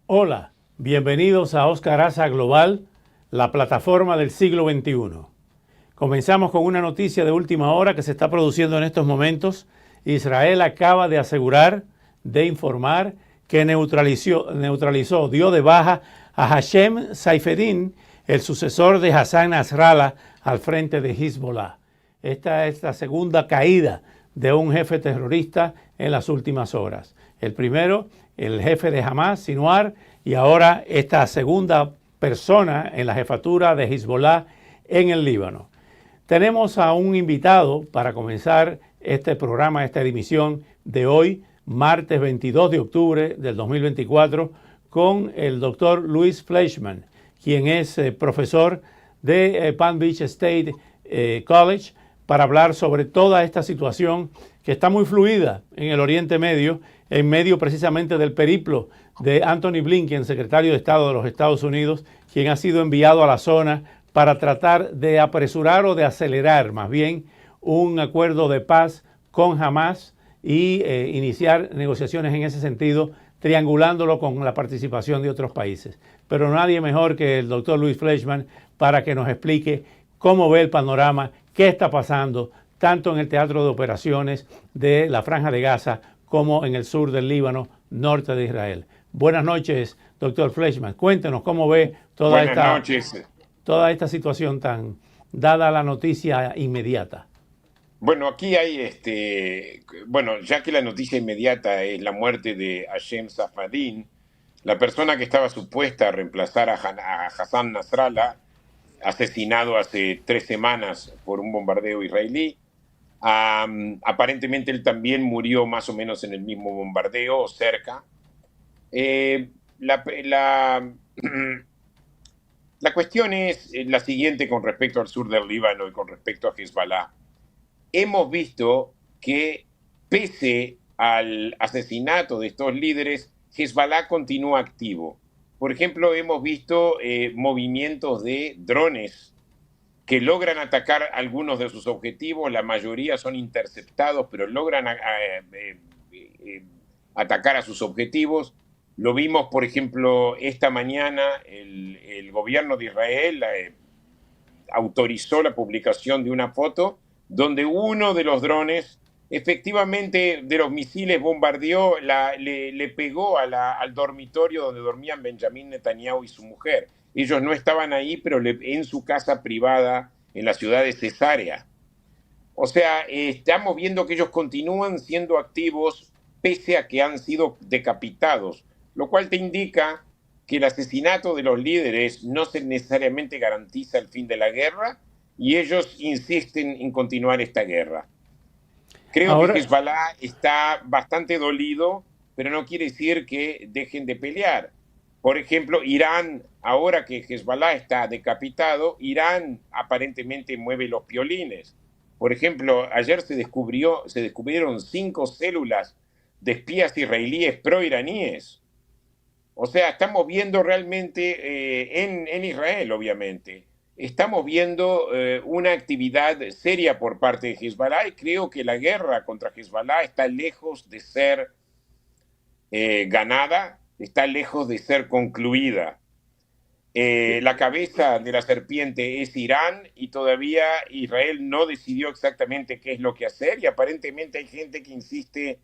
Hola, bienvenidos a Oscar Asa Global, la plataforma del siglo XXI. Comenzamos con una noticia de última hora que se está produciendo en estos momentos. Israel acaba de asegurar, de informar, que neutralizó, dio de baja a Hashem Saifeddin, el sucesor de Hassan Nasrallah, al frente de Hezbollah. Esta es la segunda caída de un jefe terrorista en las últimas horas. El primero, el jefe de Hamas, Sinwar, y ahora esta segunda persona en la jefatura de Hezbollah en el Líbano. Tenemos a un invitado para comenzar este programa, esta emisión de hoy, martes 22 de octubre del 2024, con el doctor Louis Fleischman, quien es profesor de Palm Beach State College, para hablar sobre toda esta situación que está muy fluida en el Oriente Medio, en medio precisamente del periplo de Anthony Blinken, secretario de Estado de los Estados Unidos, quien ha sido enviado a la zona para tratar de apresurar o de acelerar más bien un acuerdo de paz con Hamas y iniciar negociaciones en ese sentido, triangulándolo con la participación de otros países. Pero nadie mejor que el doctor Louis Fleischman para que nos explique cómo ve el panorama, qué está pasando, tanto en el teatro de operaciones de la Franja de Gaza como en el sur del Líbano, norte de Israel. Buenas noches, doctor Fleischman. Cuéntenos cómo ve toda esta situación tan dada la noticia inmediata. Bueno, aquí hay, ya que la noticia inmediata es la muerte de Hashem Safadin, la persona que estaba supuesta a reemplazar a Hassan Nasrallah, asesinado hace 3 semanas por un bombardeo israelí. Aparentemente él también murió más o menos en el mismo bombardeo o cerca. La cuestión es la siguiente con respecto al sur del Líbano y con respecto a Hezbollah. Hemos visto que pese al asesinato de estos líderes, Hezbollah continúa activo. Por ejemplo, hemos visto movimientos de drones que logran atacar algunos de sus objetivos, la mayoría son interceptados, pero logran atacar a sus objetivos. Lo vimos, por ejemplo, esta mañana, el gobierno de Israel autorizó la publicación de una foto donde uno de los drones, efectivamente, de los misiles bombardeó, le pegó al dormitorio donde dormían Benjamín Netanyahu y su mujer. Ellos no estaban ahí, pero en su casa privada en la ciudad de Cesarea. O sea, estamos viendo que ellos continúan siendo activos pese a que han sido decapitados, lo cual te indica que el asesinato de los líderes no necesariamente garantiza el fin de la guerra y ellos insisten en continuar esta guerra. Creo que Hezbollah está bastante dolido, pero no quiere decir que dejen de pelear. Por ejemplo, Irán, ahora que Hezbollah está decapitado, Irán aparentemente mueve los piolines. Por ejemplo, ayer se descubrieron 5 células de espías israelíes pro-iraníes. O sea, estamos viendo realmente, en Israel, obviamente, estamos viendo una actividad seria por parte de Hezbollah y creo que la guerra contra Hezbollah está lejos de ser ganada, está lejos de ser concluida. La cabeza de la serpiente es Irán y todavía Israel no decidió exactamente qué es lo que hacer y aparentemente hay gente que insiste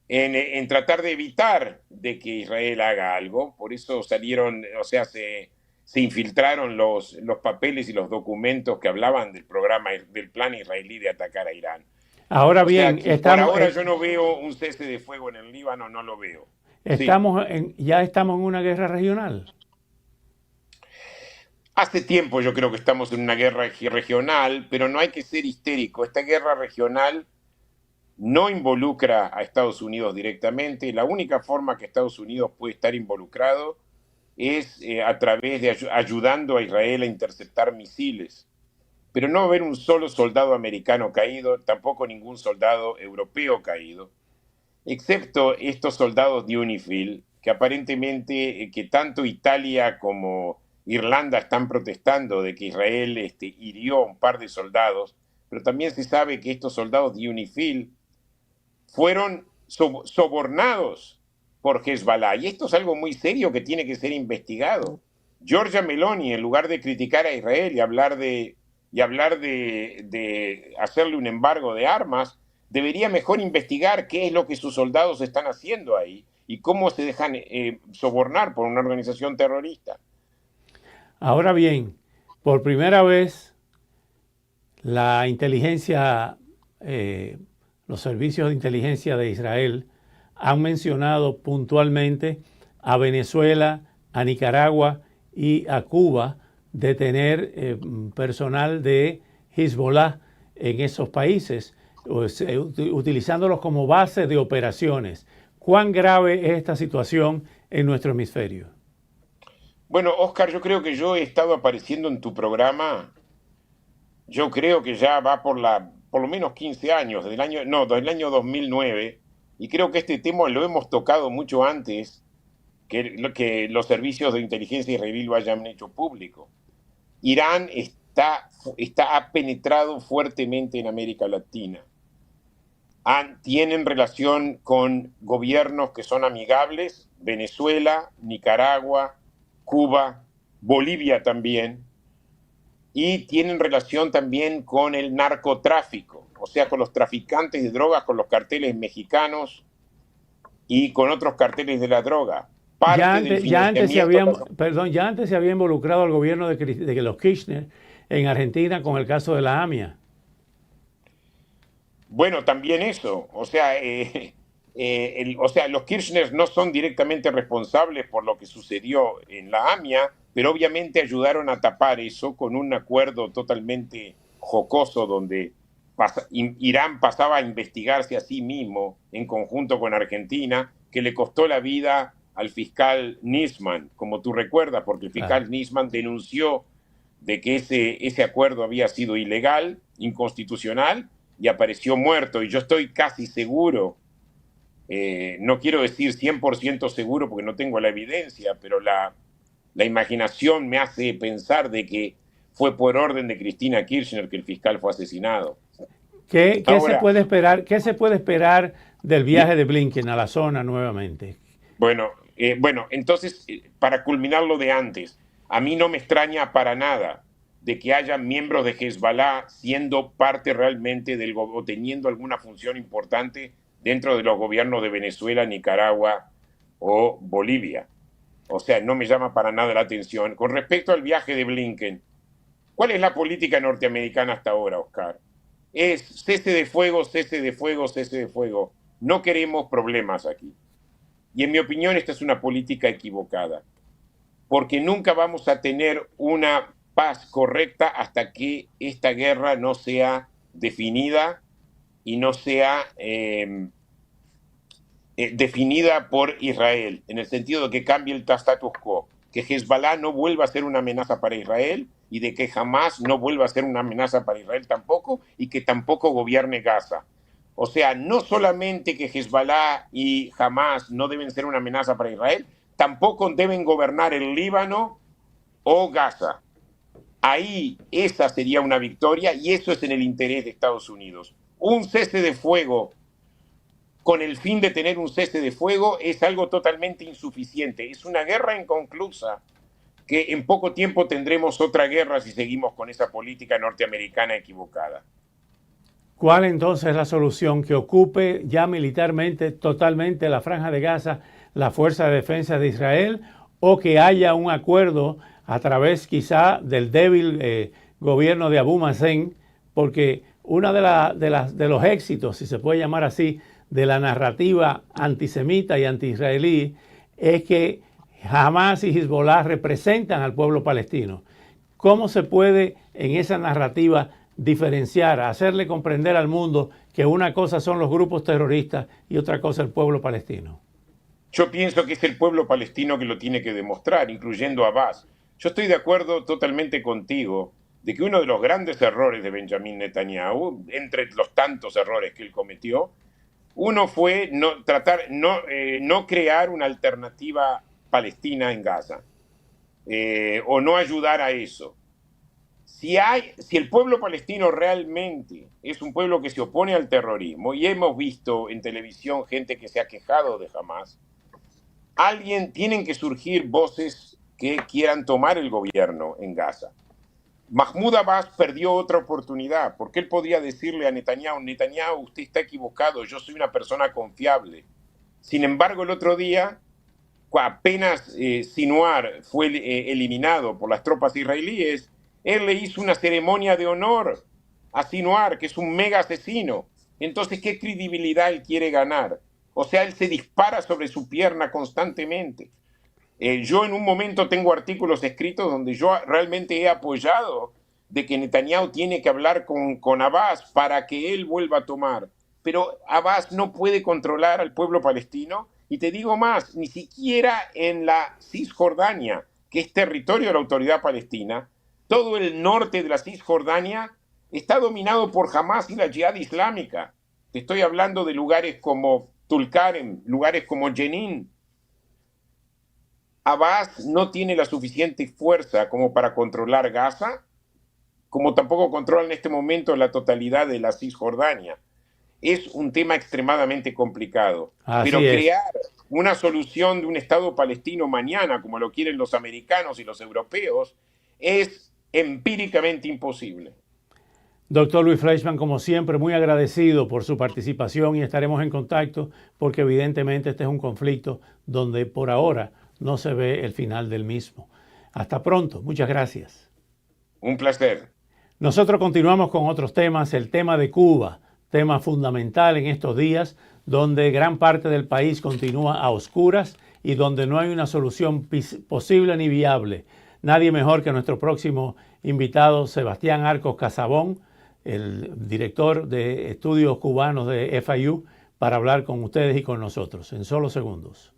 en tratar de evitar de que Israel haga algo. Por eso salieron, o sea, se infiltraron los papeles y los documentos que hablaban del programa, del plan israelí de atacar a Irán. Ahora bien, por ahora yo no veo un cese de fuego en el Líbano, no lo veo. Ya estamos en una guerra regional. Hace tiempo yo creo que estamos en una guerra regional, pero no hay que ser histérico. Esta guerra regional no involucra a Estados Unidos directamente. La única forma que Estados Unidos puede estar involucrado es a través de ayudando a Israel a interceptar misiles. Pero no va a haber un solo soldado americano caído, tampoco ningún soldado europeo caído, excepto estos soldados de UNIFIL, que aparentemente que tanto Italia como Irlanda están protestando de que Israel hirió a un par de soldados, pero también se sabe que estos soldados de UNIFIL fueron sobornados por Hezbollah. Y esto es algo muy serio que tiene que ser investigado. Giorgia Meloni, en lugar de criticar a Israel y hablar de hacerle un embargo de armas, debería mejor investigar qué es lo que sus soldados están haciendo ahí y cómo se dejan sobornar por una organización terrorista. Ahora bien, por primera vez la inteligencia, los servicios de inteligencia de Israel han mencionado puntualmente a Venezuela, a Nicaragua y a Cuba de tener personal de Hezbollah en esos países, utilizándolos como base de operaciones. ¿Cuán grave es esta situación en nuestro hemisferio? Bueno, Oscar, yo creo que yo he estado apareciendo en tu programa, yo creo que ya va por lo menos 15 años, del año 2009, y creo que este tema lo hemos tocado mucho antes que los servicios de inteligencia israelí lo hayan hecho público. Irán ha penetrado fuertemente en América Latina. Tienen relación con gobiernos que son amigables, Venezuela, Nicaragua, Cuba, Bolivia también, y tienen relación también con el narcotráfico, o sea, con los traficantes de drogas, con los carteles mexicanos y con otros carteles de la droga. Ya antes se había involucrado al gobierno de los Kirchner en Argentina con el caso de la AMIA. Bueno, también eso. O sea, los Kirchner no son directamente responsables por lo que sucedió en la AMIA, pero obviamente ayudaron a tapar eso con un acuerdo totalmente jocoso donde Irán pasaba a investigarse a sí mismo en conjunto con Argentina, que le costó la vida al fiscal Nisman, como tú recuerdas, porque el fiscal Nisman denunció de que ese acuerdo había sido ilegal, inconstitucional, y apareció muerto. Y yo estoy casi seguro, no quiero decir 100% seguro porque no tengo la evidencia, pero la imaginación me hace pensar de que fue por orden de Cristina Kirchner que el fiscal fue asesinado. ¿Qué se puede esperar? ¿Qué se puede esperar del viaje de Blinken a la zona nuevamente? Bueno, entonces, para culminar lo de antes, a mí no me extraña para nada de que haya miembros de Hezbollah siendo parte realmente o teniendo alguna función importante dentro de los gobiernos de Venezuela, Nicaragua o Bolivia. O sea, no me llama para nada la atención. Con respecto al viaje de Blinken, ¿cuál es la política norteamericana hasta ahora, Oscar? Es cese de fuego, cese de fuego, cese de fuego. No queremos problemas aquí. Y en mi opinión esta es una política equivocada, porque nunca vamos a tener una paz correcta hasta que esta guerra no sea definida y no sea definida por Israel, en el sentido de que cambie el status quo, que Hezbollah no vuelva a ser una amenaza para Israel y de que Hamas no vuelva a ser una amenaza para Israel tampoco y que tampoco gobierne Gaza. O sea, no solamente que Hezbollah y Hamas no deben ser una amenaza para Israel, tampoco deben gobernar el Líbano o Gaza. Ahí esa sería una victoria y eso es en el interés de Estados Unidos. Un cese de fuego con el fin de tener un cese de fuego es algo totalmente insuficiente. Es una guerra inconclusa que en poco tiempo tendremos otra guerra si seguimos con esa política norteamericana equivocada. ¿Cuál entonces es la solución? ¿Que ocupe ya militarmente totalmente la Franja de Gaza la Fuerza de Defensa de Israel o que haya un acuerdo a través quizá del débil gobierno de Abu Mazen? Porque uno de los éxitos, si se puede llamar así, de la narrativa antisemita y anti-israelí es que Hamas y Hezbollah representan al pueblo palestino. ¿Cómo se puede en esa narrativa diferenciar, hacerle comprender al mundo que una cosa son los grupos terroristas y otra cosa el pueblo palestino? Yo pienso que es el pueblo palestino que lo tiene que demostrar, incluyendo a Abbas. Yo estoy de acuerdo totalmente contigo de que uno de los grandes errores de Benjamín Netanyahu, entre los tantos errores que él cometió, uno fue no crear una alternativa palestina en Gaza, o no ayudar a eso. Si el pueblo palestino realmente es un pueblo que se opone al terrorismo, y hemos visto en televisión gente que se ha quejado de Hamas, tienen que surgir voces que quieran tomar el gobierno en Gaza. Mahmoud Abbas perdió otra oportunidad, porque él podría decirle a Netanyahu, Netanyahu, usted está equivocado, yo soy una persona confiable. Sin embargo, el otro día, apenas Sinwar fue eliminado por las tropas israelíes, él le hizo una ceremonia de honor a Sinwar, que es un mega asesino. Entonces, ¿qué credibilidad él quiere ganar? O sea, él se dispara sobre su pierna constantemente. Yo en un momento tengo artículos escritos donde yo realmente he apoyado de que Netanyahu tiene que hablar con Abbas para que él vuelva a tomar. Pero Abbas no puede controlar al pueblo palestino. Y te digo más, ni siquiera en la Cisjordania, que es territorio de la autoridad palestina, todo el norte de la Cisjordania está dominado por Hamas y la Yihad Islámica. Te estoy hablando de lugares como Tulkarem, lugares como Jenin. Abbas no tiene la suficiente fuerza como para controlar Gaza, como tampoco controla en este momento la totalidad de la Cisjordania. Es un tema extremadamente complicado. Pero crear una solución de un Estado palestino mañana, como lo quieren los americanos y los europeos, es empíricamente imposible. Doctor Luis Fleischmann, como siempre, muy agradecido por su participación y estaremos en contacto porque evidentemente este es un conflicto donde por ahora no se ve el final del mismo. Hasta pronto. Muchas gracias. Un placer. Nosotros continuamos con otros temas. El tema de Cuba, tema fundamental en estos días, donde gran parte del país continúa a oscuras y donde no hay una solución posible ni viable. Nadie mejor que nuestro próximo invitado, Sebastián Arcos Casabón, el director de estudios cubanos de FIU, para hablar con ustedes y con nosotros en solo segundos.